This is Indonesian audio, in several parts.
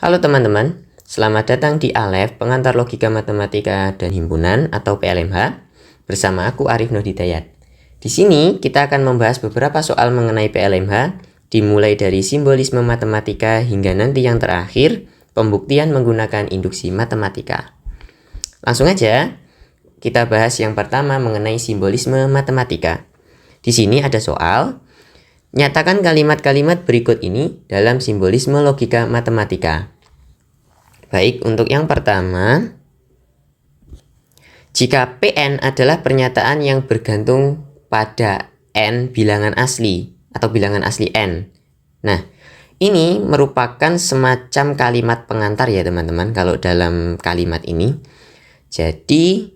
Halo teman-teman, selamat datang di ALEF, Pengantar Logika Matematika dan Himpunan atau PLMH, bersama aku Arif Nurdhidayat. Di sini kita akan membahas beberapa soal mengenai PLMH, dimulai dari simbolisme matematika hingga nanti yang terakhir, pembuktian menggunakan induksi matematika. Langsung aja, kita bahas yang pertama mengenai simbolisme matematika. Di sini ada soal, nyatakan kalimat-kalimat berikut ini dalam simbolisme logika matematika. Baik, untuk yang pertama, jika Pn adalah pernyataan yang bergantung pada n bilangan asli atau bilangan asli n. Nah, ini merupakan semacam kalimat pengantar ya teman-teman kalau dalam kalimat ini. Jadi,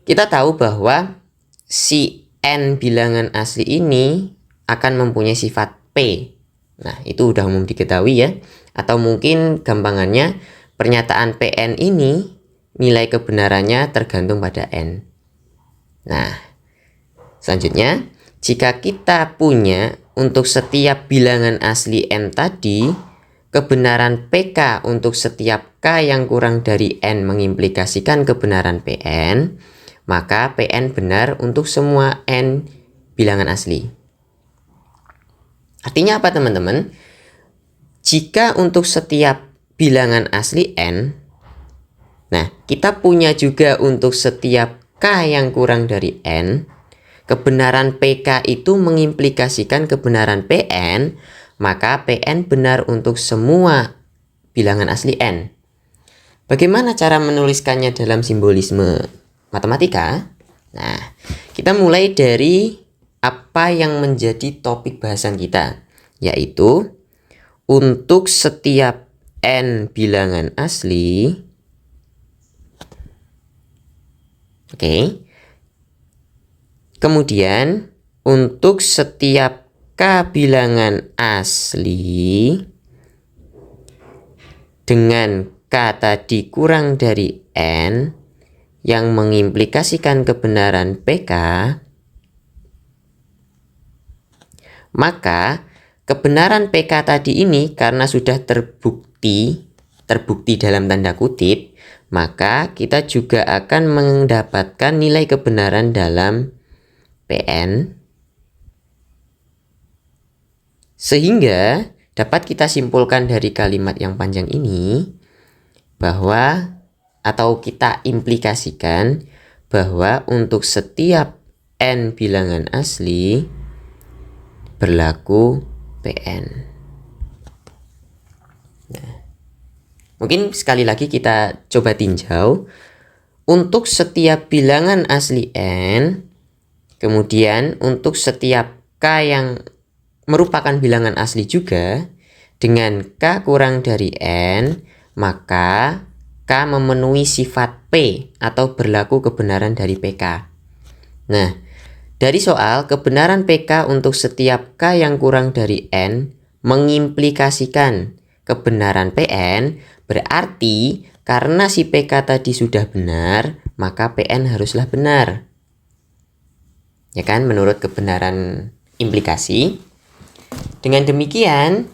kita tahu bahwa si n bilangan asli ini akan mempunyai sifat P. Nah, itu udah umum diketahui ya. Atau mungkin gampangannya, pernyataan Pn ini nilai kebenarannya tergantung pada n. Nah, selanjutnya, jika kita punya untuk setiap bilangan asli n tadi, kebenaran Pk untuk setiap k yang kurang dari n mengimplikasikan kebenaran Pn, maka Pn benar untuk semua n bilangan asli. Artinya apa teman-teman? Jika untuk setiap bilangan asli n, nah kita punya juga untuk setiap k yang kurang dari n, kebenaran Pk itu mengimplikasikan kebenaran Pn, maka Pn benar untuk semua bilangan asli n. Bagaimana cara menuliskannya dalam simbolisme matematika? Nah, kita mulai dari apa yang menjadi topik bahasan kita, yaitu untuk setiap n bilangan asli, oke. Kemudian untuk setiap k bilangan asli dengan k tadi kurang dari n yang mengimplikasikan kebenaran Pk, maka kebenaran Pk tadi ini karena sudah terbukti dalam tanda kutip, maka kita juga akan mendapatkan nilai kebenaran dalam Pn, sehingga dapat kita simpulkan dari kalimat yang panjang ini bahwa, atau kita implikasikan bahwa untuk setiap n bilangan asli berlaku Pn. Nah, mungkin sekali lagi kita coba tinjau. Untuk setiap bilangan asli n, kemudian untuk setiap k yang merupakan bilangan asli juga dengan k kurang dari n, maka k memenuhi sifat P atau berlaku kebenaran dari Pk. Nah, dari soal kebenaran Pk untuk setiap k yang kurang dari n mengimplikasikan kebenaran Pn, berarti karena si Pk tadi sudah benar, maka Pn haruslah benar. Ya kan, menurut kebenaran implikasi. Dengan demikian,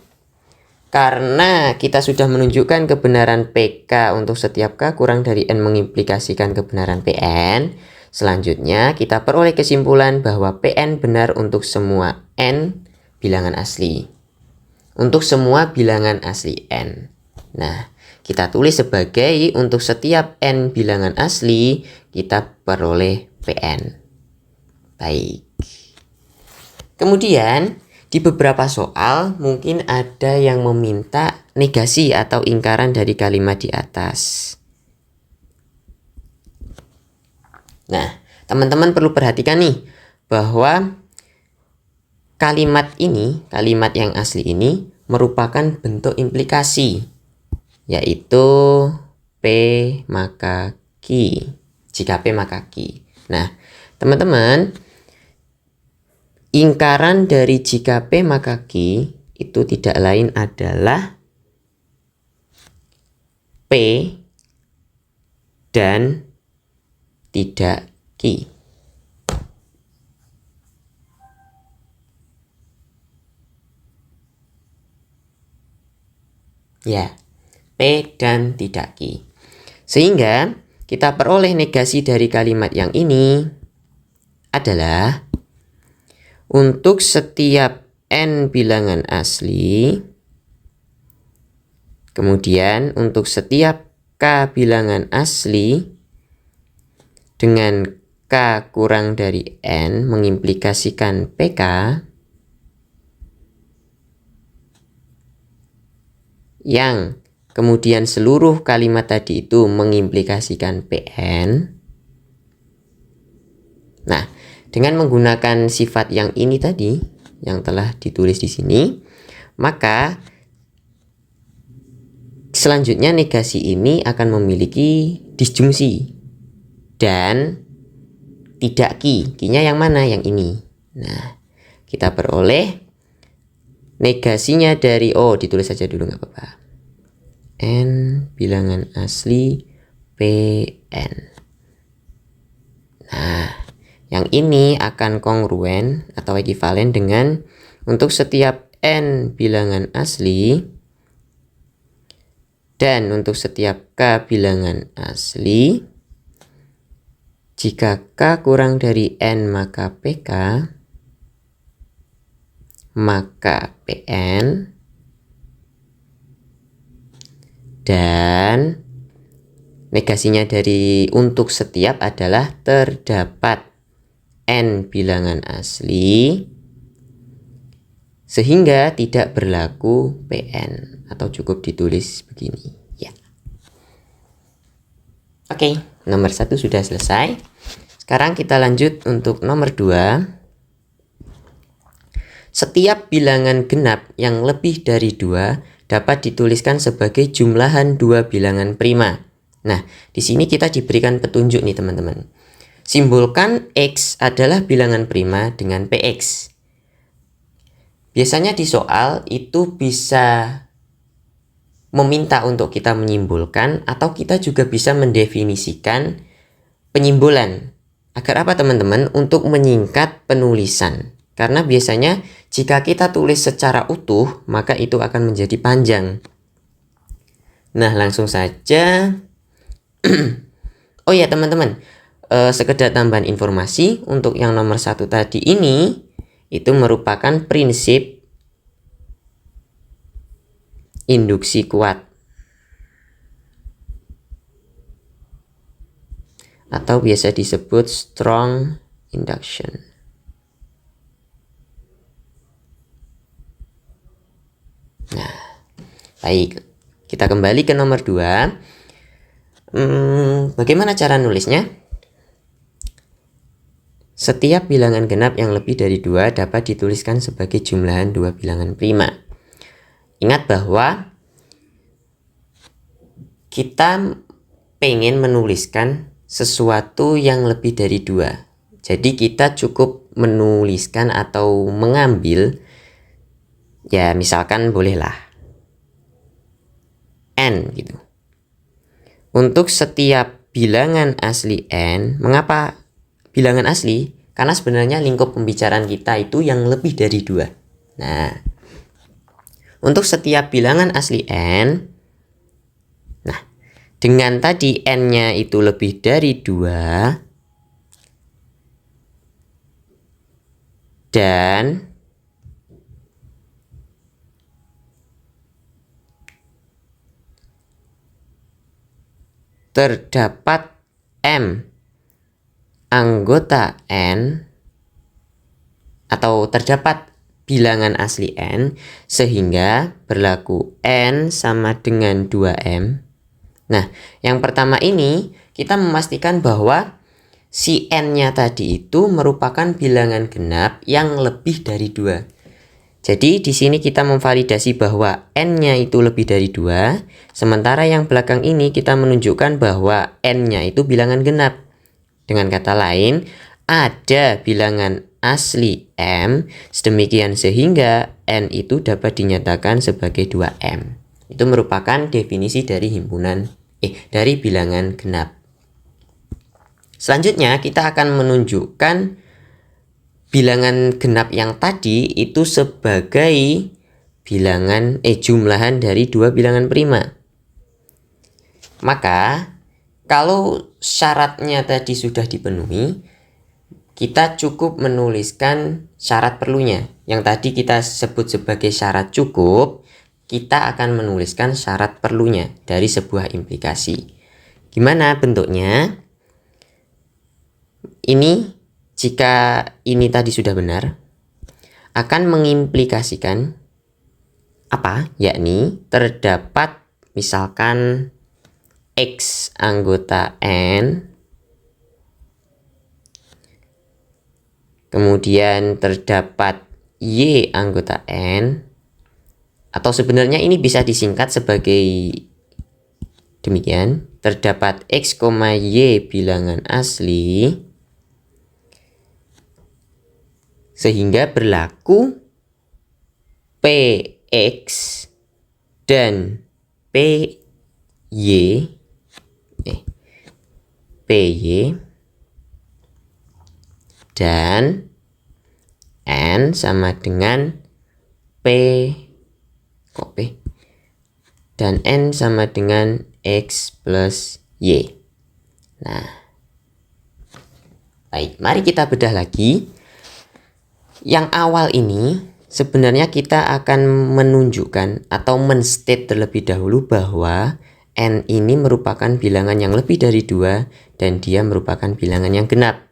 karena kita sudah menunjukkan kebenaran Pk untuk setiap k kurang dari n mengimplikasikan kebenaran Pn, selanjutnya kita peroleh kesimpulan bahwa Pn benar untuk semua n bilangan asli. Untuk semua bilangan asli n. Nah, kita tulis sebagai untuk setiap n bilangan asli, kita peroleh Pn. Baik. Kemudian, di beberapa soal mungkin ada yang meminta negasi atau ingkaran dari kalimat di atas. Nah, teman-teman perlu perhatikan nih bahwa kalimat ini, kalimat yang asli ini merupakan bentuk implikasi, yaitu P maka Q. Jika P maka Q. Nah, teman-teman, ingkaran dari jika P maka Q itu tidak lain adalah P dan tidak Q. Ya, P dan tidak Q. Sehingga kita peroleh negasi dari kalimat yang ini adalah untuk setiap N bilangan asli, kemudian untuk setiap K bilangan asli dengan K kurang dari N mengimplikasikan PK, yang kemudian seluruh kalimat tadi itu mengimplikasikan PN. Nah, dengan menggunakan sifat yang ini tadi, yang telah ditulis di sini, maka selanjutnya negasi ini akan memiliki disjungsi dan tidak Q. Q-nya yang mana? Yang ini. Nah, kita peroleh negasinya dari, ditulis saja dulu nggak apa-apa. N bilangan asli PN. Nah, yang ini akan kongruen atau ekivalen dengan untuk setiap N bilangan asli dan untuk setiap K bilangan asli, jika K kurang dari N maka PK, maka PN, dan negasinya dari untuk setiap adalah terdapat N bilangan asli sehingga tidak berlaku PN, atau cukup ditulis begini ya. Oke, nomor 1 sudah selesai. Sekarang kita lanjut untuk nomor 2. Setiap bilangan genap yang lebih dari 2 dapat dituliskan sebagai jumlahan 2 bilangan prima. Nah, di sini kita diberikan petunjuk nih teman-teman. Simbolkan X adalah bilangan prima dengan PX. Biasanya di soal itu bisa meminta untuk kita menyimbolkan, atau kita juga bisa mendefinisikan penyimbolan. Agar apa teman-teman? Untuk menyingkat penulisan. Karena biasanya jika kita tulis secara utuh, maka itu akan menjadi panjang. Nah, langsung saja. Oh ya teman-teman, sekedar tambahan informasi, untuk yang nomor 1 tadi ini, itu merupakan prinsip induksi kuat atau biasa disebut strong induction. Nah, baik, kita kembali ke nomor 2. Bagaimana cara nulisnya? Setiap bilangan genap yang lebih dari 2 dapat dituliskan sebagai jumlahan 2 bilangan prima. Ingat bahwa kita pengen menuliskan sesuatu yang lebih dari 2. Jadi kita cukup menuliskan atau mengambil, ya misalkan bolehlah N gitu. Untuk setiap bilangan asli N, mengapa bilangan asli? Karena sebenarnya lingkup pembicaraan kita itu yang lebih dari 2. Nah, untuk setiap bilangan asli N, nah, dengan tadi N-nya itu lebih dari 2, dan terdapat M anggota N, atau terdapat bilangan asli N, sehingga berlaku N sama dengan 2M. Nah, yang pertama ini kita memastikan bahwa si N-nya tadi itu merupakan bilangan genap yang lebih dari 2. Jadi di sini kita memvalidasi bahwa N-nya itu lebih dari 2, sementara yang belakang ini kita menunjukkan bahwa N-nya itu bilangan genap. Dengan kata lain, ada bilangan asli M, sedemikian sehingga N itu dapat dinyatakan sebagai 2M. Itu merupakan definisi dari dari bilangan genap. Selanjutnya kita akan menunjukkan bilangan genap yang tadi itu sebagai bilangan jumlahan dari 2 bilangan prima. Maka kalau syaratnya tadi sudah dipenuhi, kita cukup menuliskan syarat perlunya. Yang tadi kita sebut sebagai syarat cukup, kita akan menuliskan syarat perlunya dari sebuah implikasi. Gimana bentuknya? Ini jika ini tadi sudah benar, akan mengimplikasikan apa? Yakni terdapat misalkan X anggota N, kemudian terdapat Y anggota N, atau sebenarnya ini bisa disingkat sebagai demikian, terdapat X, Y bilangan asli, sehingga berlaku PX dan PY dan N sama dengan P dan N sama dengan X plus Y. Nah, baik, mari kita bedah lagi. Yang awal ini sebenarnya kita akan menunjukkan atau menstate terlebih dahulu bahwa N ini merupakan bilangan yang lebih dari 2 dan dia merupakan bilangan yang genap.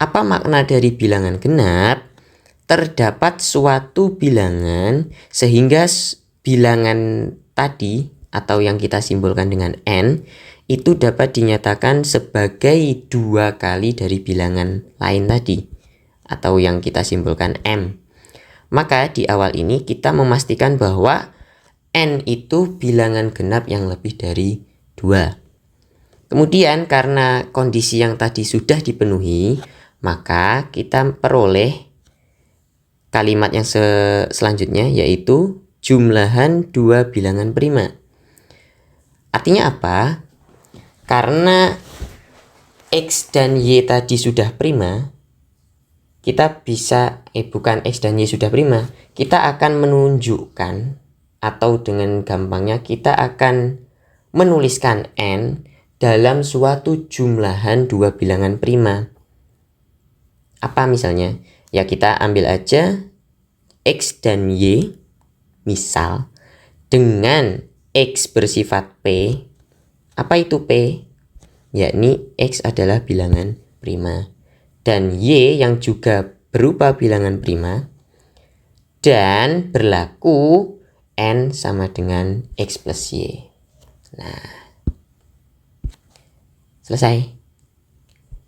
Apa makna dari bilangan genap? Terdapat suatu bilangan sehingga bilangan tadi atau yang kita simbolkan dengan N itu dapat dinyatakan sebagai 2 kali dari bilangan lain tadi atau yang kita simbolkan M. Maka di awal ini kita memastikan bahwa N itu bilangan genap yang lebih dari 2. Kemudian karena kondisi yang tadi sudah dipenuhi, maka kita peroleh kalimat yang selanjutnya, yaitu jumlahan 2 bilangan prima. Artinya apa? Karena X dan Y tadi sudah prima, kita bisa, bukan X dan Y sudah prima, kita akan menunjukkan atau dengan gampangnya kita akan menuliskan N dalam suatu jumlahan 2 bilangan prima. Apa misalnya? Ya kita ambil aja X dan Y, misal dengan X bersifat P. Apa itu P? Yakni X adalah bilangan prima dan Y yang juga berupa bilangan prima dan berlaku N sama dengan X plus Y. Nah, selesai.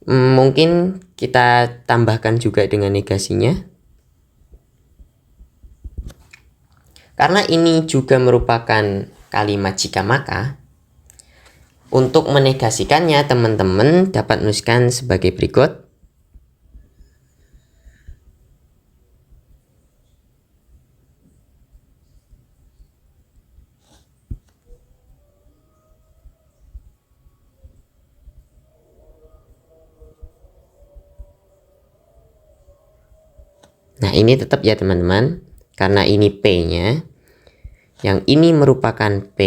Mungkin kita tambahkan juga dengan negasinya. Karena ini juga merupakan kalimat jika maka, untuk menegasikannya teman-teman dapat menuliskan sebagai berikut. Nah, ini tetap ya teman-teman, karena ini P-nya, yang ini merupakan P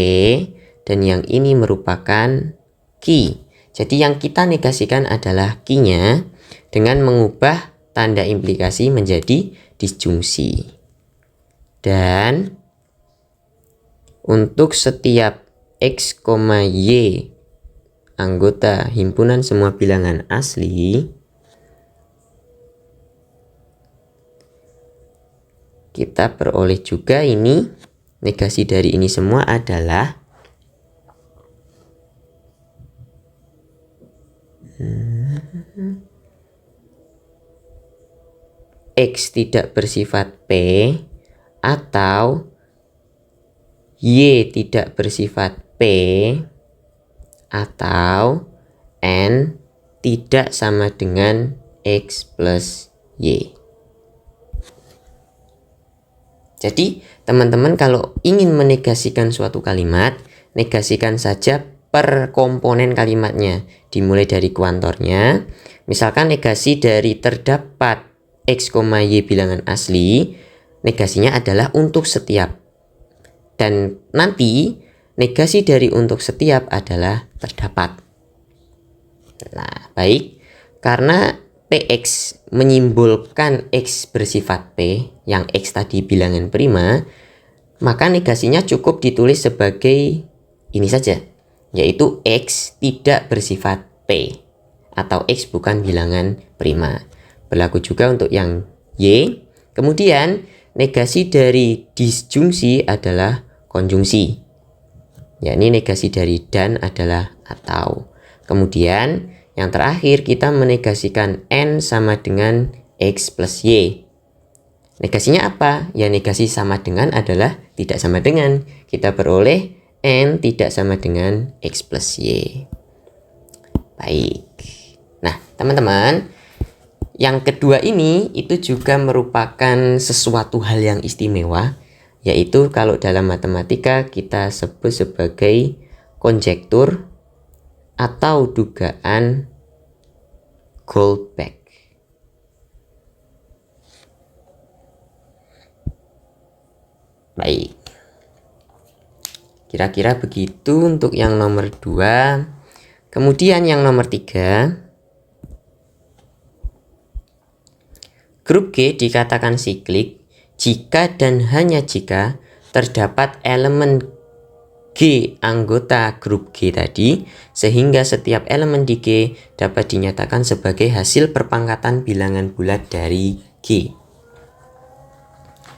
dan yang ini merupakan Q. Jadi yang kita negasikan adalah Q-nya dengan mengubah tanda implikasi menjadi disjungsi. Dan untuk setiap X, Y anggota himpunan semua bilangan asli, kita peroleh juga ini, negasi dari ini semua adalah X tidak bersifat P atau Y tidak bersifat P atau N tidak sama dengan X plus Y. Jadi teman-teman kalau ingin menegasikan suatu kalimat, negasikan saja per komponen kalimatnya, dimulai dari kuantornya. Misalkan negasi dari terdapat X, Y bilangan asli, negasinya adalah untuk setiap. Dan nanti negasi dari untuk setiap adalah terdapat. Nah, baik. Karena Px menyimbolkan X bersifat P, yang X tadi bilangan prima, maka negasinya cukup ditulis sebagai ini saja, yaitu X tidak bersifat P, atau X bukan bilangan prima. Berlaku juga untuk yang Y. Kemudian negasi dari disjungsi adalah konjungsi, yakni negasi dari dan adalah atau. Kemudian yang terakhir kita menegasikan N sama dengan X plus Y. Negasinya apa? Ya, negasi sama dengan adalah tidak sama dengan. Kita beroleh N tidak sama dengan X plus Y. Baik. Nah, teman-teman, yang kedua ini itu juga merupakan sesuatu hal yang istimewa, yaitu kalau dalam matematika kita sebut sebagai konjektur atau dugaan Goldbach. Baik. Kira-kira begitu untuk yang nomor 2. Kemudian yang nomor 3. Grup G dikatakan siklik jika dan hanya jika terdapat elemen G anggota grup G tadi, sehingga setiap elemen di G dapat dinyatakan sebagai hasil perpangkatan bilangan bulat dari G.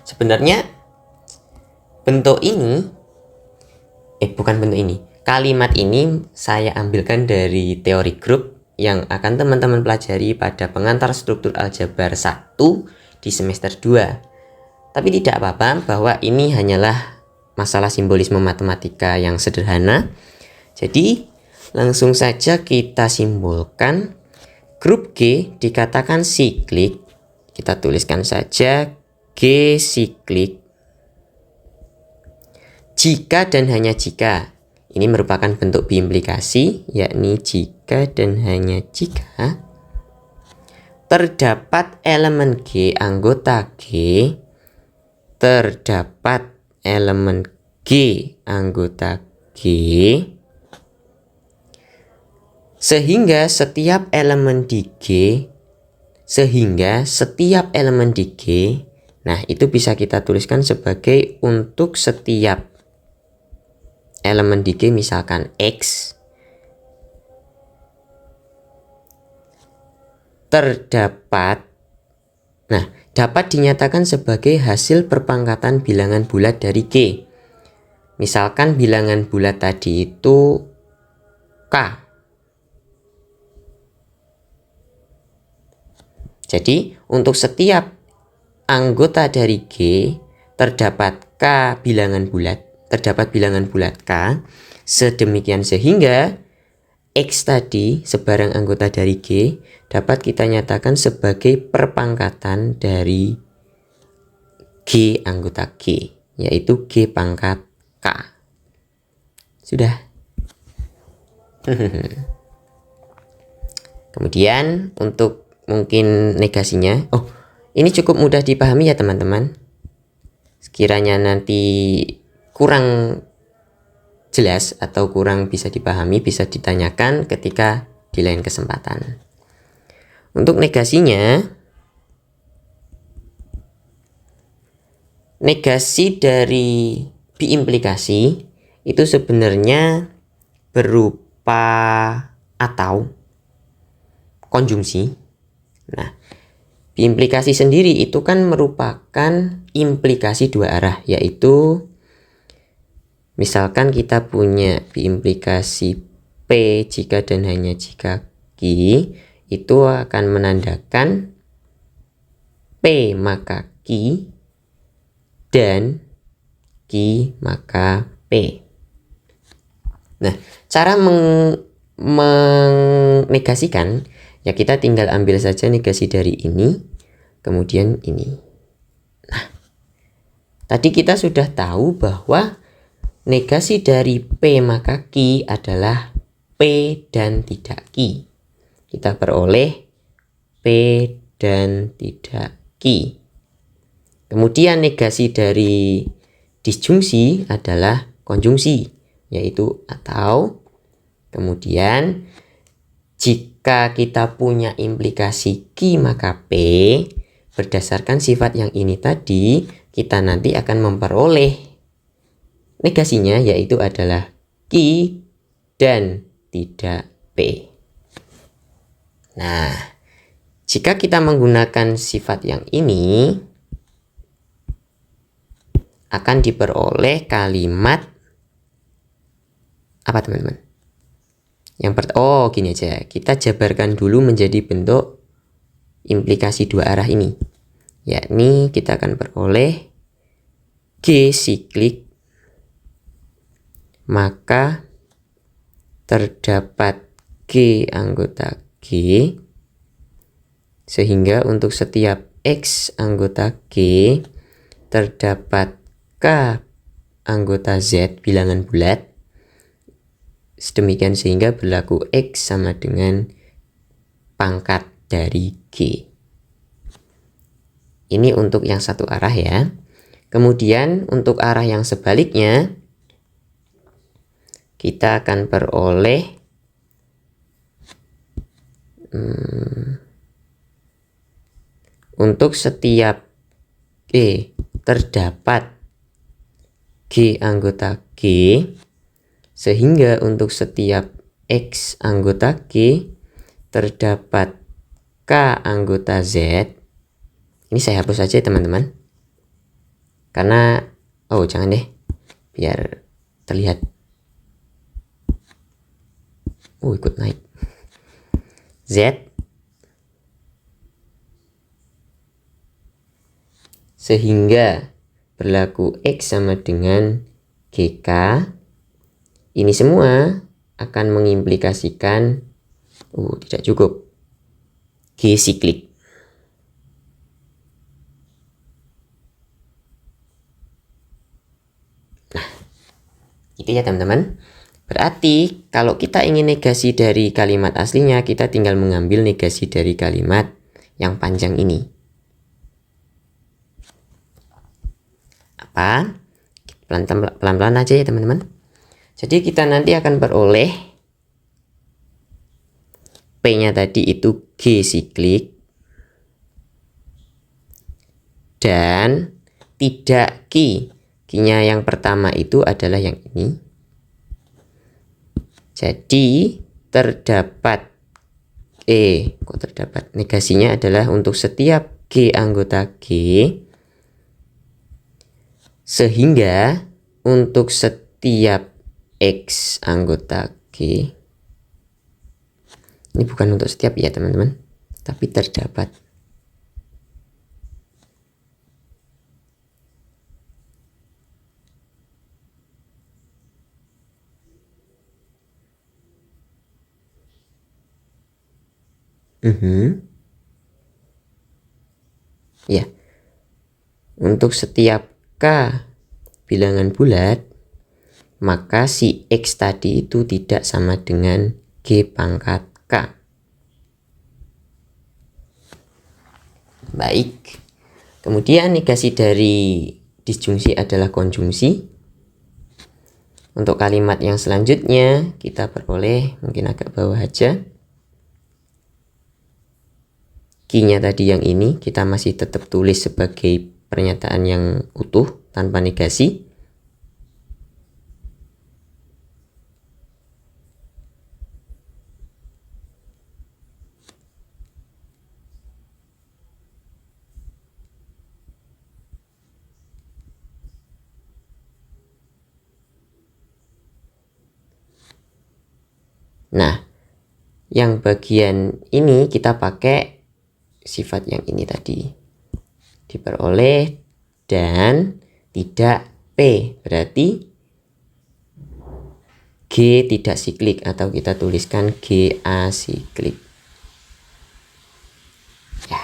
Sebenarnya bentuk ini, kalimat ini saya ambilkan dari teori grup yang akan teman-teman pelajari pada pengantar struktur aljabar 1 di semester 2. Tapi tidak apa-apa, bahwa ini hanyalah masalah simbolisme matematika yang sederhana. Jadi langsung saja kita simbolkan. Grup G dikatakan siklik. Kita tuliskan saja G siklik jika dan hanya jika. Ini merupakan bentuk biimplikasi, yakni jika dan hanya jika terdapat elemen G anggota G, terdapat elemen G anggota G, sehingga setiap elemen di G, nah itu bisa kita tuliskan sebagai untuk setiap elemen di G, misalkan X, terdapat, nah dapat dinyatakan sebagai hasil perpangkatan bilangan bulat dari G. Misalkan bilangan bulat tadi itu K. Jadi untuk setiap anggota dari G terdapat K bilangan bulat, terdapat bilangan bulat K, sedemikian sehingga X tadi sebarang anggota dari G dapat kita nyatakan sebagai perpangkatan dari G anggota G, yaitu G pangkat K. Sudah. Kemudian untuk mungkin negasinya, ini cukup mudah dipahami ya teman-teman. Sekiranya nanti kurang jelas atau kurang bisa dipahami, bisa ditanyakan ketika di lain kesempatan. Untuk negasinya, negasi dari biimplikasi itu sebenarnya berupa atau konjungsi. Nah, biimplikasi sendiri itu kan merupakan implikasi dua arah, yaitu misalkan kita punya biimplikasi P jika dan hanya jika Q, itu akan menandakan P maka Q dan Q maka P. Nah, cara menegasikan, ya kita tinggal ambil saja negasi dari ini, kemudian ini. Nah, tadi kita sudah tahu bahwa negasi dari P maka Q adalah P dan tidak Q. Kita peroleh P dan tidak Q. Kemudian negasi dari disjungsi adalah konjungsi. yaitu atau. Kemudian jika kita punya implikasi Q maka P, berdasarkan sifat yang ini tadi, kita nanti akan memperoleh negasinya, yaitu adalah Q dan tidak P. Nah, jika kita menggunakan sifat yang ini, akan diperoleh kalimat apa teman-teman? Gini aja, kita jabarkan dulu menjadi bentuk implikasi dua arah ini, yakni kita akan peroleh G siklik, maka terdapat G anggota G, sehingga untuk setiap X anggota G terdapat K anggota Z bilangan bulat. Sedemikian sehingga berlaku X sama dengan pangkat dari G. Ini untuk yang satu arah ya. Kemudian untuk arah yang sebaliknya, kita akan peroleh untuk setiap terdapat G anggota G, sehingga untuk setiap X anggota G terdapat K anggota Z. Ini saya hapus saja teman-teman, karena jangan deh, biar terlihat ikut naik. Z sehingga berlaku X sama dengan GK. Ini semua akan mengimplikasikan tidak cukup G siklik. Nah, itu ya teman-teman. Berarti kalau kita ingin negasi dari kalimat aslinya, kita tinggal mengambil negasi dari kalimat yang panjang ini. Apa? Pelan-pelan aja ya teman-teman. Jadi kita nanti akan peroleh P-nya tadi itu G siklik dan tidak Q. Q-nya yang pertama itu adalah yang ini. Jadi terdapat negasinya adalah untuk setiap G anggota G, sehingga untuk setiap X anggota G, ini bukan untuk setiap ya teman-teman, tapi terdapat. Ya, untuk setiap K bilangan bulat, maka si X tadi itu tidak sama dengan G pangkat K. Baik. Kemudian negasi dari disjungsi adalah konjungsi. Untuk kalimat yang selanjutnya kita peroleh, mungkin agak bawah aja. Q-nya tadi yang ini kita masih tetap tulis sebagai pernyataan yang utuh tanpa negasi. Nah, yang bagian ini kita pakai sifat yang ini tadi. Diperoleh dan tidak P. Berarti G tidak siklik, atau kita tuliskan G asiklik. Ya.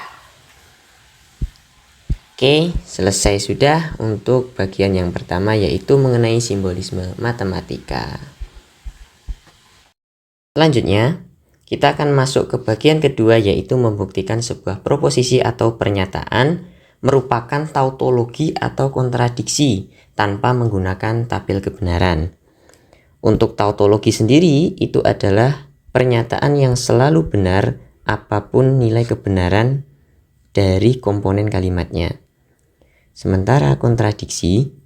Oke, selesai sudah untuk bagian yang pertama, yaitu mengenai simbolisme matematika. Selanjutnya, kita akan masuk ke bagian kedua, yaitu membuktikan sebuah proposisi atau pernyataan merupakan tautologi atau kontradiksi tanpa menggunakan tabel kebenaran. Untuk tautologi sendiri itu adalah pernyataan yang selalu benar apapun nilai kebenaran dari komponen kalimatnya. Sementara kontradiksi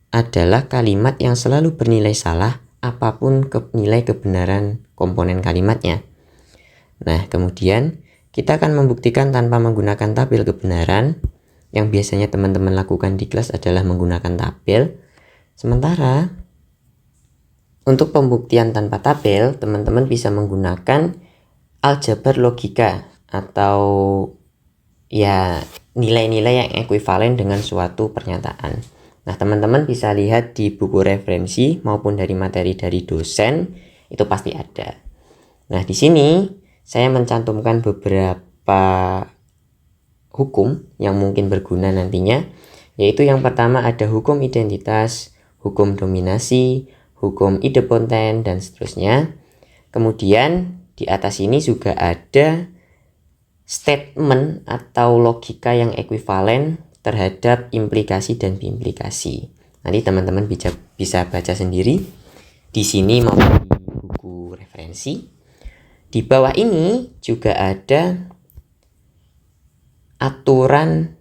adalah kalimat yang selalu bernilai salah apapun nilai kebenaran komponen kalimatnya. Nah, kemudian kita akan membuktikan tanpa menggunakan tabel kebenaran. Yang biasanya teman-teman lakukan di kelas adalah menggunakan tabel. Sementara untuk pembuktian tanpa tabel, teman-teman bisa menggunakan aljabar logika atau ya nilai-nilai yang ekuivalen dengan suatu pernyataan. Nah, teman-teman bisa lihat di buku referensi maupun dari materi dari dosen, itu pasti ada. Nah, di sini saya mencantumkan beberapa hukum yang mungkin berguna nantinya, yaitu yang pertama ada hukum identitas, hukum dominasi, hukum idempoten, dan seterusnya. Kemudian di atas ini juga ada statement atau logika yang ekuivalen terhadap implikasi dan biimplikasi. Nanti teman-teman bisa baca sendiri di sini maupun di buku referensi. Di bawah ini juga ada aturan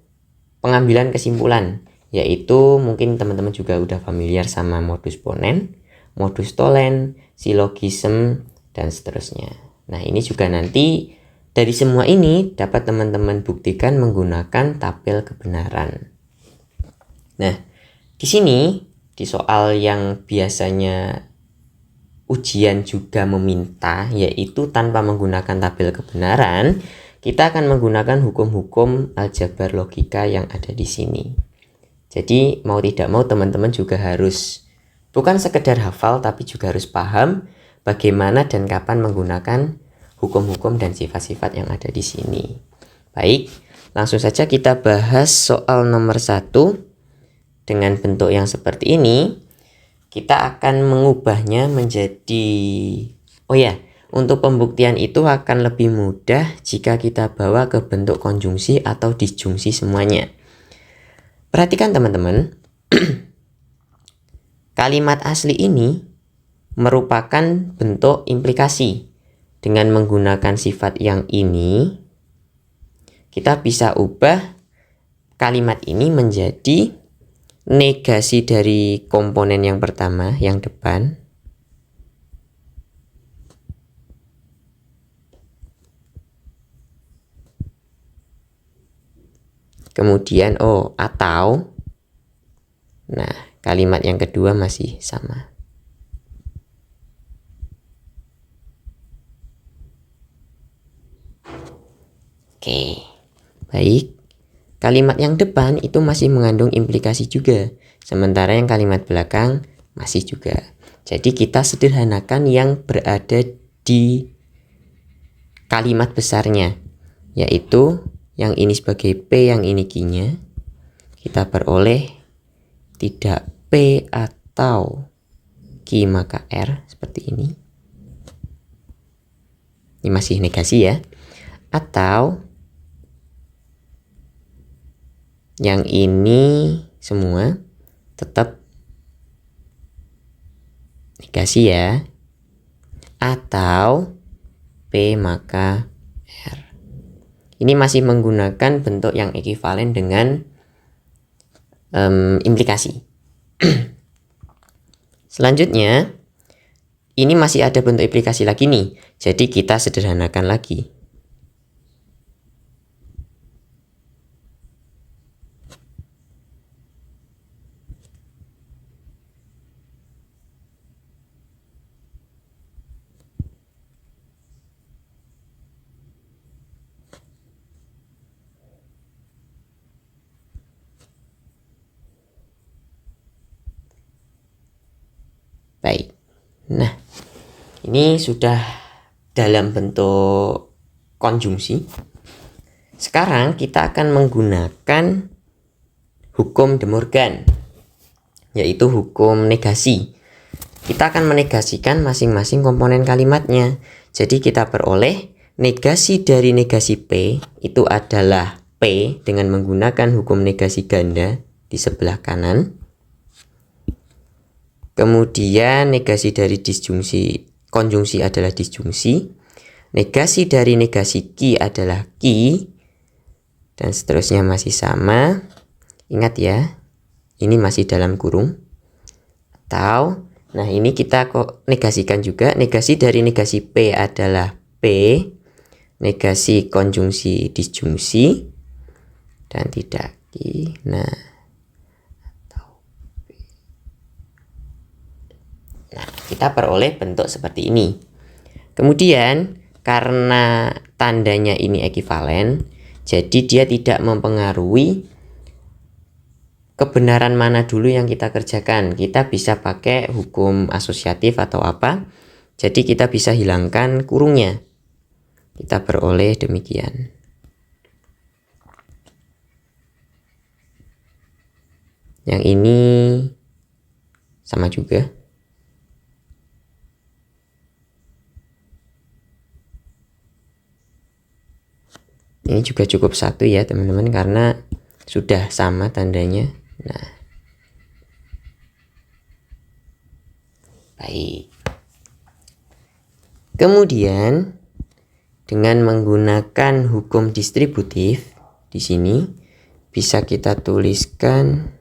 pengambilan kesimpulan, yaitu mungkin teman-teman juga udah familiar sama modus ponen, modus tollens, silogism, dan seterusnya. Nah, ini juga nanti dari semua ini dapat teman-teman buktikan menggunakan tabel kebenaran. Nah, di sini di soal yang biasanya ujian juga meminta, yaitu tanpa menggunakan tabel kebenaran, kita akan menggunakan hukum-hukum aljabar logika yang ada di sini. Jadi mau tidak mau teman-teman juga harus bukan sekedar hafal, tapi juga harus paham bagaimana dan kapan menggunakan hukum-hukum dan sifat-sifat yang ada di sini. Baik, langsung saja kita bahas soal nomor 1 dengan bentuk yang seperti ini. Kita akan mengubahnya menjadi, untuk pembuktian itu akan lebih mudah jika kita bawa ke bentuk konjungsi atau disjungsi semuanya. Perhatikan teman-teman, kalimat asli ini merupakan bentuk implikasi. Dengan menggunakan sifat yang ini, kita bisa ubah kalimat ini menjadi negasi dari komponen yang pertama, yang depan. Kemudian atau, nah kalimat yang kedua masih sama. Oke, baik. Kalimat yang depan itu masih mengandung implikasi juga, sementara yang kalimat belakang masih juga. Jadi kita sederhanakan yang berada di kalimat besarnya, yaitu yang ini sebagai P, yang ini Q-nya. Kita peroleh tidak P atau Q maka R seperti ini. Ini masih negasi ya. Atau yang ini semua tetap negasi ya. Atau P maka R. Ini masih menggunakan bentuk yang ekuivalen dengan implikasi. Selanjutnya, ini masih ada bentuk implikasi lagi nih. Jadi kita sederhanakan lagi. Baik. Nah, ini sudah dalam bentuk konjungsi. Sekarang kita akan menggunakan hukum De Morgan, yaitu hukum negasi. Kita akan menegasikan masing-masing komponen kalimatnya. Jadi kita peroleh negasi dari negasi P itu adalah P dengan menggunakan hukum negasi ganda di sebelah kanan. Kemudian negasi dari disjungsi konjungsi adalah disjungsi. Negasi dari negasi ki adalah ki. Dan seterusnya masih sama. Ingat ya, ini masih dalam kurung. Atau, nah ini kita kok negasikan juga. Negasi dari negasi P adalah P. Negasi konjungsi disjungsi. Dan tidak ki. Nah, kita peroleh bentuk seperti ini. Kemudian karena tandanya ini ekivalen, jadi dia tidak mempengaruhi kebenaran mana dulu yang kita kerjakan. Kita bisa pakai hukum asosiatif atau apa. Jadi kita bisa hilangkan kurungnya. Kita peroleh demikian. Yang ini sama juga. Ini juga cukup satu ya teman-teman, karena sudah sama tandanya. Nah, baik. Kemudian dengan menggunakan hukum distributif di sini bisa kita tuliskan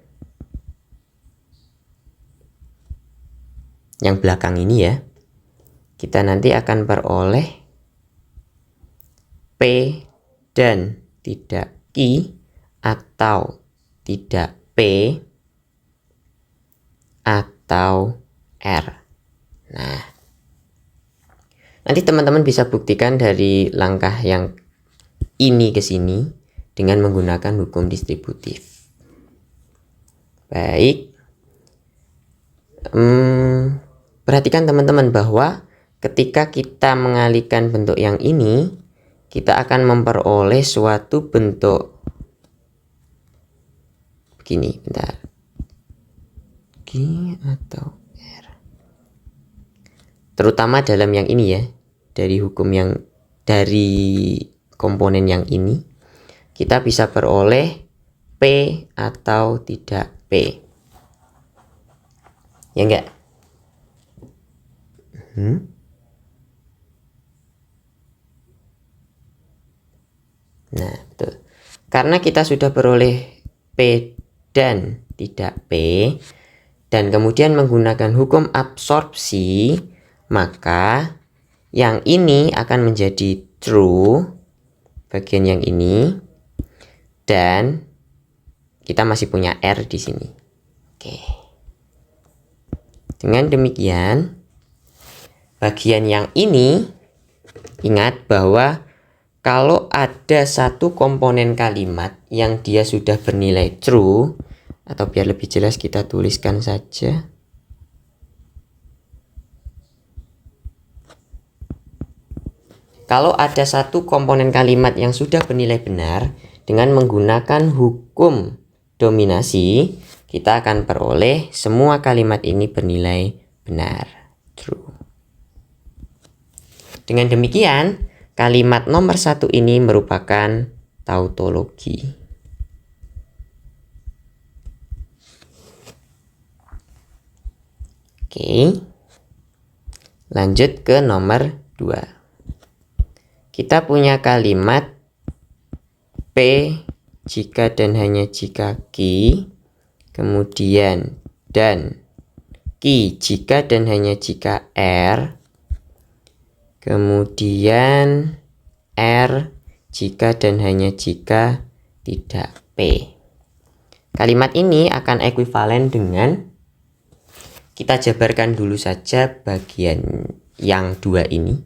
yang belakang ini ya. Kita nanti akan peroleh P dan tidak Ki atau tidak P atau R. Nah, nanti teman-teman bisa buktikan dari langkah yang ini ke sini dengan menggunakan hukum distributif. Baik. Perhatikan teman-teman bahwa ketika kita mengalihkan bentuk yang ini, kita akan memperoleh suatu bentuk begini, bentar. Q atau R. Terutama dalam yang ini ya, dari hukum yang dari komponen yang ini, kita bisa peroleh P atau tidak P. Ya enggak? Nah, betul. Karena kita sudah peroleh P dan tidak P, dan kemudian menggunakan hukum absorpsi, maka yang ini akan menjadi true, bagian yang ini, dan kita masih punya R di sini. Oke. Dengan demikian, bagian yang ini, ingat bahwa kalau ada satu komponen kalimat yang dia sudah bernilai true, atau biar lebih jelas kita tuliskan saja. Kalau ada satu komponen kalimat yang sudah bernilai benar, dengan menggunakan hukum dominasi, kita akan peroleh semua kalimat ini bernilai benar, true. Dengan demikian, kalimat nomor 1 ini merupakan tautologi. Oke. Lanjut ke nomor 2. Kita punya kalimat P jika dan hanya jika Ki, kemudian dan Ki jika dan hanya jika R, kemudian R jika dan hanya jika tidak P. Kalimat ini akan ekuivalen dengan, kita jabarkan dulu saja bagian yang 2 ini.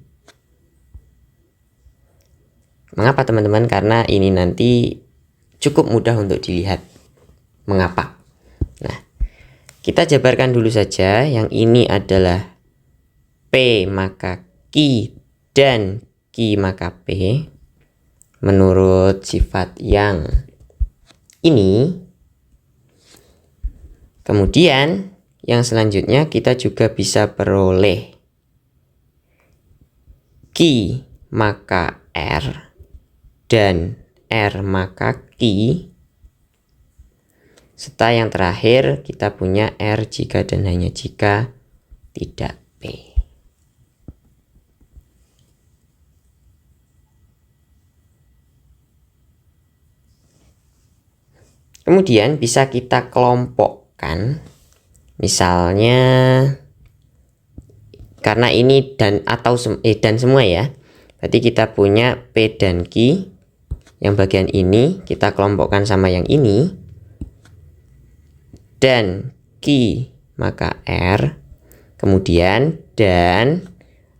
Mengapa teman-teman? Karena ini nanti cukup mudah untuk dilihat. Mengapa? Nah, kita jabarkan dulu saja. Yang ini adalah P maka Ki dan Ki maka P. Menurut sifat yang ini. Kemudian yang selanjutnya kita juga bisa peroleh Ki maka R dan R maka Ki serta yang terakhir kita punya R jika dan hanya jika tidak P. Kemudian bisa kita kelompokkan, misalnya karena ini dan atau dan semua ya, berarti kita punya P dan Q. Yang bagian ini kita kelompokkan sama yang ini, dan Q maka R, kemudian dan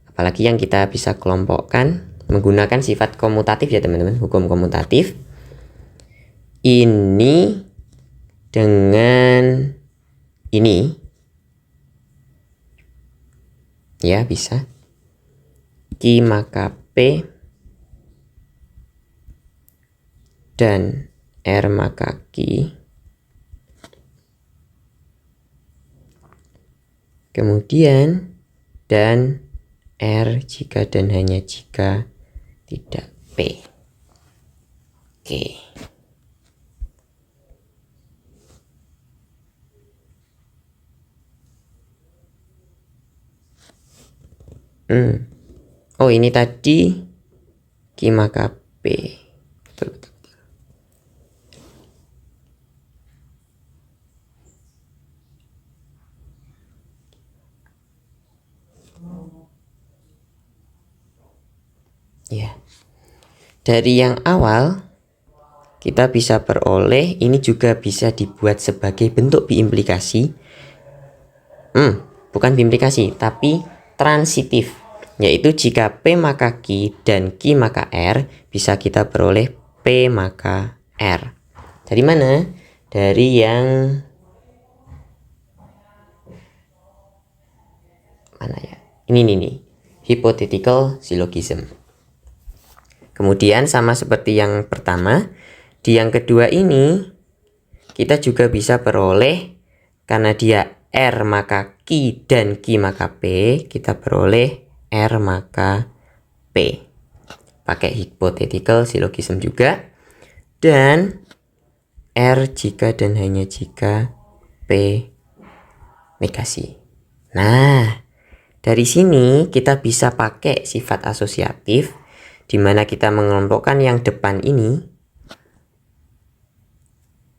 apalagi yang kita bisa kelompokkan menggunakan sifat komutatif ya teman-teman, hukum komutatif. Ini dengan ini ya, bisa Q maka P dan R maka Q, kemudian dan R jika dan hanya jika tidak P. Oke. Oh, ini tadi Q maka P. Betul. Ya. Dari yang awal kita bisa peroleh, ini juga bisa dibuat sebagai bentuk biimplikasi. Bukan biimplikasi, tapi transitif, yaitu jika P maka Q dan Q maka R, bisa kita peroleh P maka R. Dari mana? Dari yang mana ya? Ini nih, hypothetical syllogism. Kemudian sama seperti yang pertama, di yang kedua ini kita juga bisa peroleh, karena dia R maka Q dan Q maka P, kita peroleh R maka P. Pakai hypothetical syllogism juga. Dan R jika dan hanya jika P negasi. Nah, dari sini kita bisa pakai sifat asosiatif, di mana kita mengelompokkan yang depan ini.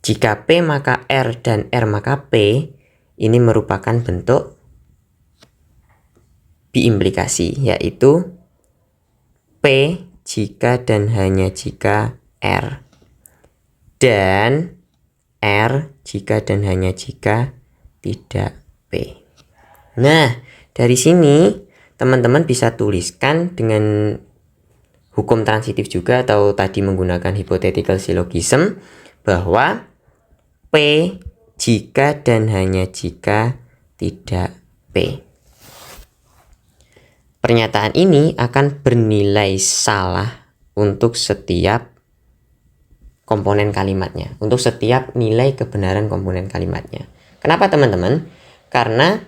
Jika P maka R dan R maka P, ini merupakan bentuk biimplikasi, yaitu P jika dan hanya jika R, dan R jika dan hanya jika tidak P. Nah, dari sini teman-teman bisa tuliskan dengan hukum transitif juga, atau tadi menggunakan hypothetical syllogism, bahwa P jika dan hanya jika tidak P. Pernyataan ini akan bernilai salah untuk setiap komponen kalimatnya, untuk setiap nilai kebenaran komponen kalimatnya. Kenapa teman-teman? Karena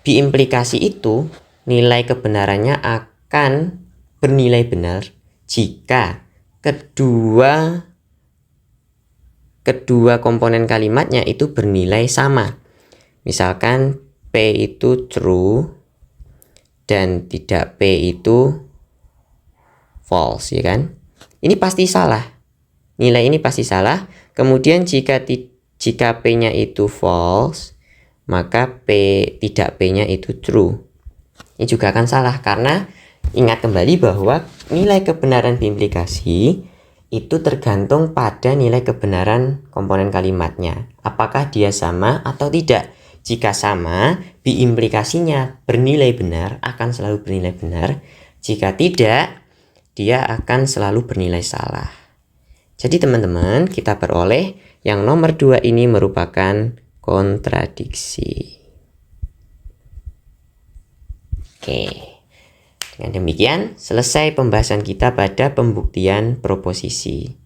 biimplikasi itu nilai kebenarannya akan bernilai benar jika kedua komponen kalimatnya itu bernilai sama. Misalkan P itu true dan tidak P itu false, ya kan? Ini pasti salah. Nilai ini pasti salah. Kemudian jika P-nya itu false, maka tidak P-nya itu true. Ini juga akan salah, karena ingat kembali bahwa nilai kebenaran biimplikasi itu tergantung pada nilai kebenaran komponen kalimatnya. Apakah dia sama atau tidak? Jika sama, biimplikasinya bernilai benar, akan selalu bernilai benar. Jika tidak, dia akan selalu bernilai salah. Jadi teman-teman, kita peroleh yang nomor 2 ini merupakan kontradiksi. Oke. Dengan demikian, selesai pembahasan kita pada pembuktian proposisi.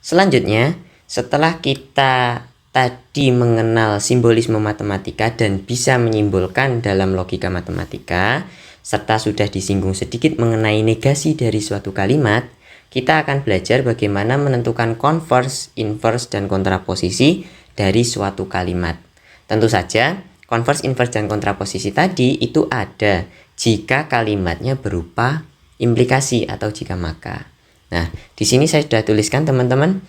Selanjutnya, setelah kita tadi mengenal simbolisme matematika dan bisa menyimbolkan dalam logika matematika, serta sudah disinggung sedikit mengenai negasi dari suatu kalimat, kita akan belajar bagaimana menentukan converse, inverse, dan kontraposisi dari suatu kalimat. Tentu saja, converse, inverse, dan kontraposisi tadi itu ada jika kalimatnya berupa implikasi atau jika maka. Nah, di sini saya sudah tuliskan teman-teman,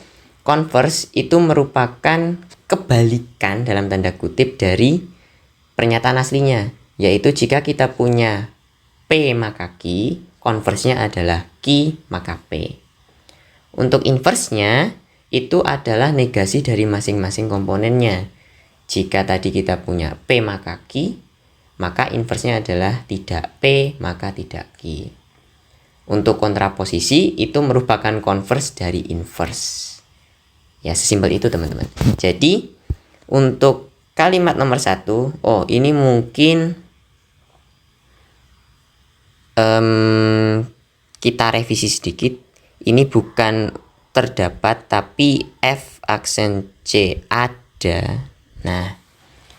converse itu merupakan kebalikan dalam tanda kutip dari pernyataan aslinya, yaitu jika kita punya P maka Q, converse-nya adalah Q maka P. Untuk inverse-nya itu adalah negasi dari masing-masing komponennya. Jika tadi kita punya P maka Q, maka inverse-nya adalah tidak P maka tidak Q. Untuk kontraposisi itu merupakan converse dari inverse. Ya, sesimpel itu teman-teman. Jadi untuk kalimat nomor 1, ini mungkin kita revisi sedikit. Ini bukan terdapat tapi F aksen C ada. Nah,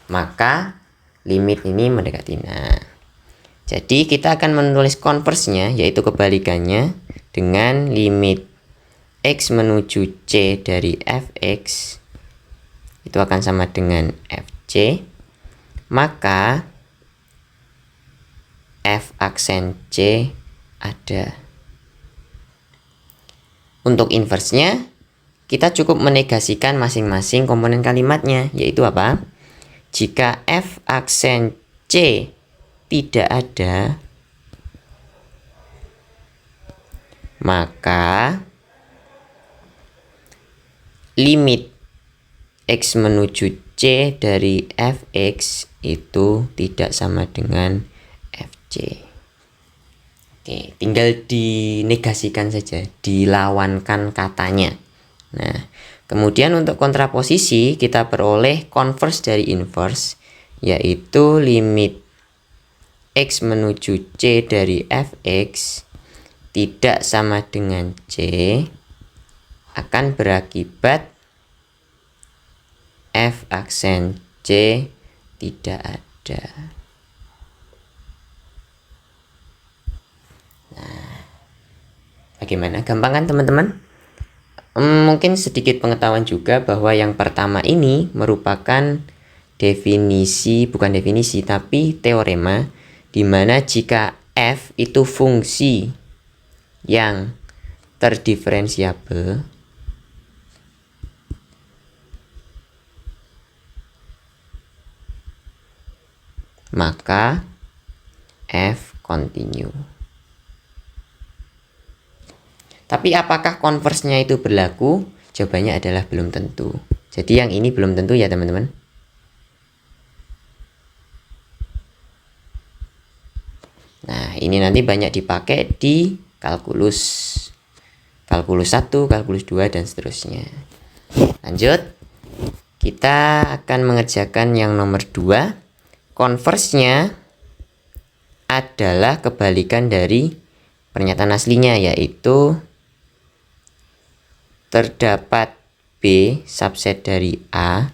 maka limit ini mendekati. Nah, jadi kita akan menulis converse-nya, yaitu kebalikannya, dengan limit X menuju C dari Fx itu akan sama dengan Fc, maka F aksen C ada. Untuk inverse-nya, kita cukup menegasikan masing-masing komponen kalimatnya, yaitu apa? Jika F aksen C tidak ada, maka limit X menuju C dari Fx itu tidak sama dengan Fc. Oke, tinggal dinegasikan saja, dilawankan katanya. Nah, kemudian untuk kontraposisi kita peroleh converse dari inverse, yaitu limit X menuju C dari Fx tidak sama dengan C akan berakibat F aksen C tidak ada. Nah, bagaimana? Gampang kan teman-teman? Mungkin sedikit pengetahuan juga bahwa yang pertama ini merupakan definisi, bukan definisi tapi teorema, di mana jika F itu fungsi yang terdiferensiabel, maka F continue. Tapi apakah converse-nya itu berlaku? Jawabannya adalah belum tentu. Jadi yang ini belum tentu ya teman-teman. Nah, ini nanti banyak dipakai di kalkulus 1, kalkulus 2, dan seterusnya. Lanjut. Kita akan mengerjakan yang nomor 2. Converse-nya adalah kebalikan dari pernyataan aslinya, yaitu terdapat B subset dari A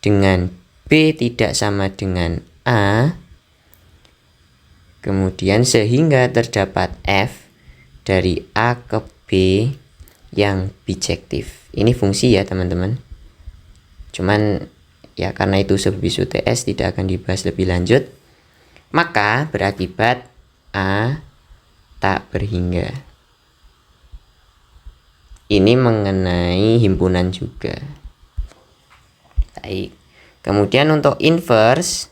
dengan B tidak sama dengan A, kemudian sehingga terdapat F dari A ke B yang bijektif. Ini fungsi ya teman-teman, cuman ya karena itu serbis UTS tidak akan dibahas lebih lanjut. Maka berakibat A tak berhingga. Ini mengenai himpunan juga. Baik. Kemudian untuk inverse,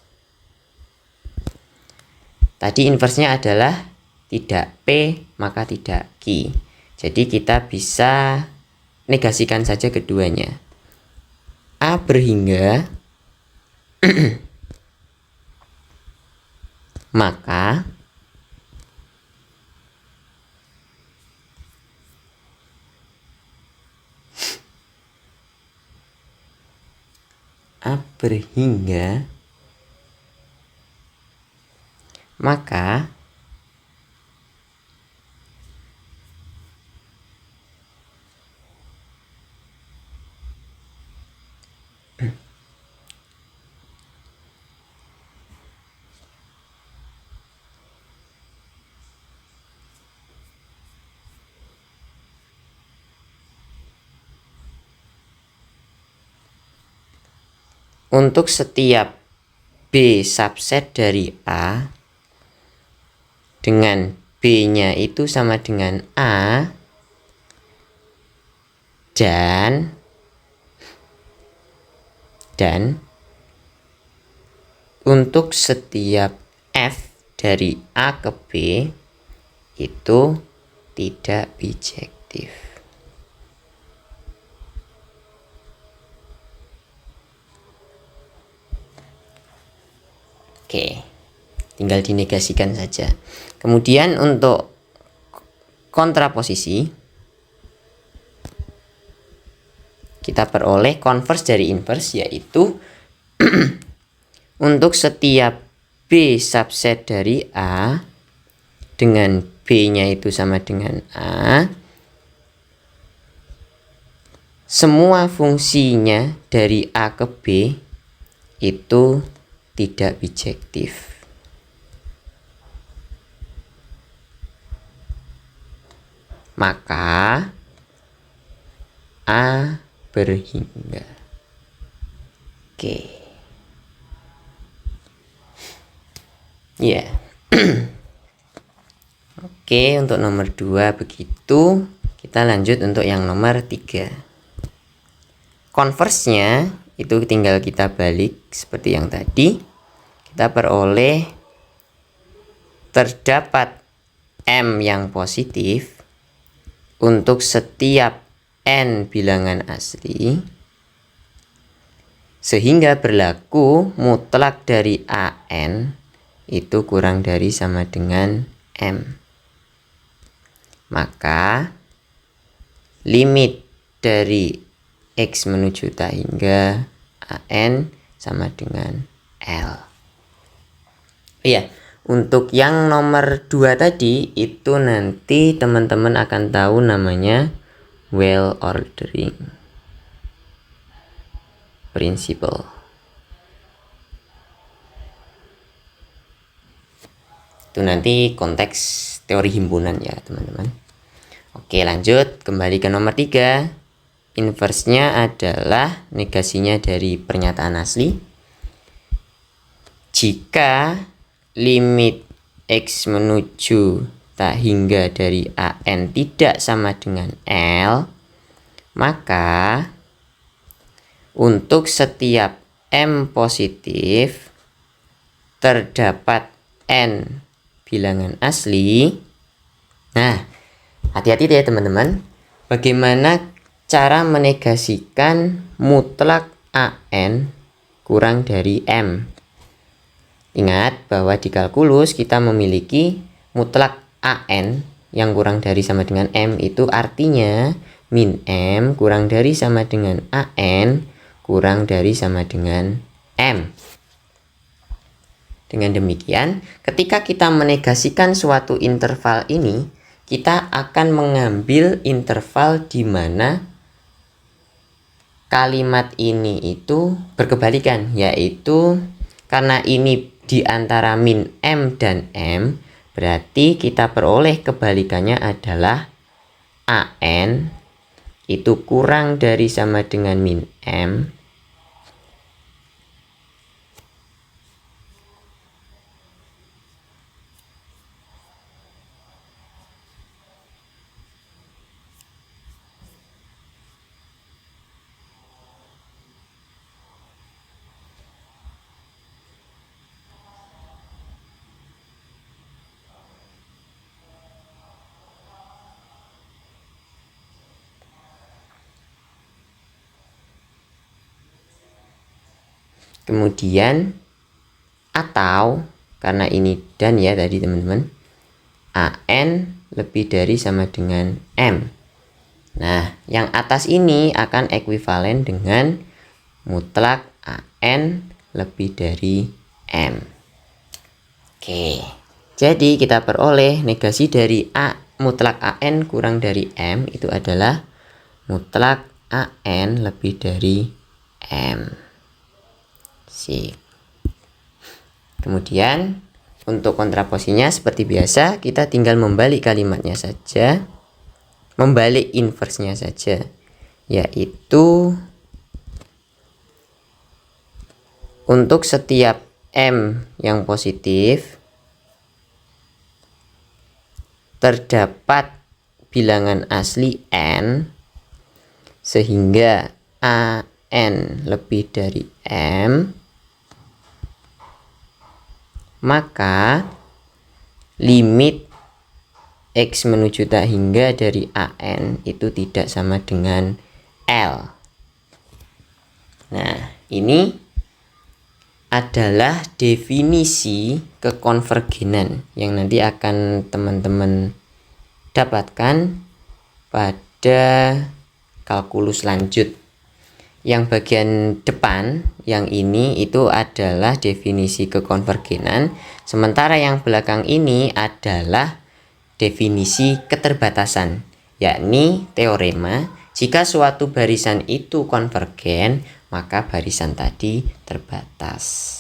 tadi inverse-nya adalah tidak P maka tidak Q. Jadi kita bisa negasikan saja keduanya. A berhingga maka A berhingga maka untuk setiap B subset dari A dengan B-nya itu sama dengan A dan untuk setiap F dari A ke B itu tidak bijektif. Oke, tinggal dinegasikan saja. Kemudian untuk kontraposisi, kita peroleh converse dari inverse, yaitu untuk setiap B subset dari A dengan B-nya itu sama dengan A, semua fungsinya dari A ke B itu tidak bijektif. Maka A berhingga. Oke. Ya. Oke, untuk nomor 2 begitu. Kita lanjut untuk yang nomor 3. Converse-nya itu tinggal kita balik seperti yang tadi. Kita peroleh terdapat M yang positif untuk setiap N bilangan asli, sehingga berlaku mutlak dari AN itu kurang dari sama dengan M. Maka limit dari X menuju tak hingga AN sama dengan L. Iya, untuk yang nomor 2 tadi itu nanti teman-teman akan tahu namanya well ordering principle. Itu nanti konteks teori himpunan ya teman-teman. Oke, lanjut kembali ke nomor 3. Inverse-nya adalah negasinya dari pernyataan asli. Jika limit X menuju tak hingga dari AN tidak sama dengan L, maka untuk setiap M positif terdapat N bilangan asli. Nah, hati-hati ya teman-teman. Bagaimana cara menegasikan mutlak AN kurang dari M? Ingat bahwa di kalkulus kita memiliki mutlak AN yang kurang dari sama dengan M, itu artinya min M kurang dari sama dengan AN kurang dari sama dengan M. Dengan demikian, ketika kita menegasikan suatu interval ini, kita akan mengambil interval di mana kalimat ini itu berkebalikan, yaitu karena ini di antara min M dan M, berarti kita peroleh kebalikannya adalah AN itu kurang dari sama dengan min M kemudian atau karena ini dan ya tadi teman-teman, AN lebih dari sama dengan M. Nah, yang atas ini akan ekuivalen dengan mutlak AN lebih dari M. Oke, jadi kita peroleh negasi dari A mutlak AN kurang dari M itu adalah mutlak AN lebih dari M. Sip. Kemudian untuk kontraposinya seperti biasa, kita tinggal membalik kalimatnya saja, membalik inverse-nya saja, yaitu untuk setiap M yang positif terdapat bilangan asli N sehingga AN lebih dari M, maka limit X menuju tak hingga dari AN itu tidak sama dengan L. Nah, ini adalah definisi kekonvergenan yang nanti akan teman-teman dapatkan pada kalkulus lanjut. Yang bagian depan yang ini itu adalah definisi kekonvergenan, sementara yang belakang ini adalah definisi keterbatasan, yakni teorema jika suatu barisan itu konvergen maka barisan tadi terbatas.